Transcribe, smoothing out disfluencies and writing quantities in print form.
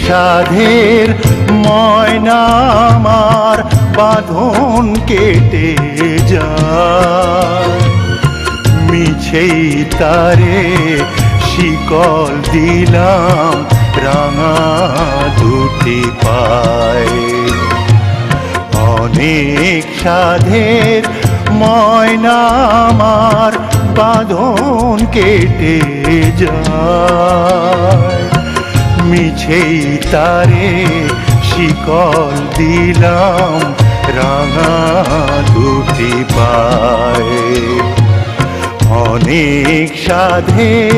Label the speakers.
Speaker 1: সাধের ময়না আমার বাঁধন কেটে যায়, মিছেই তারে শিকল দিলাম রাঙা দুটি পায়ে। অনেক সাধের ময়না আমার বাঁধন কেটে যায়, মিছেই তারে শিকল দিলাম রাঙা দুটি পায়ে। অনেক সাধের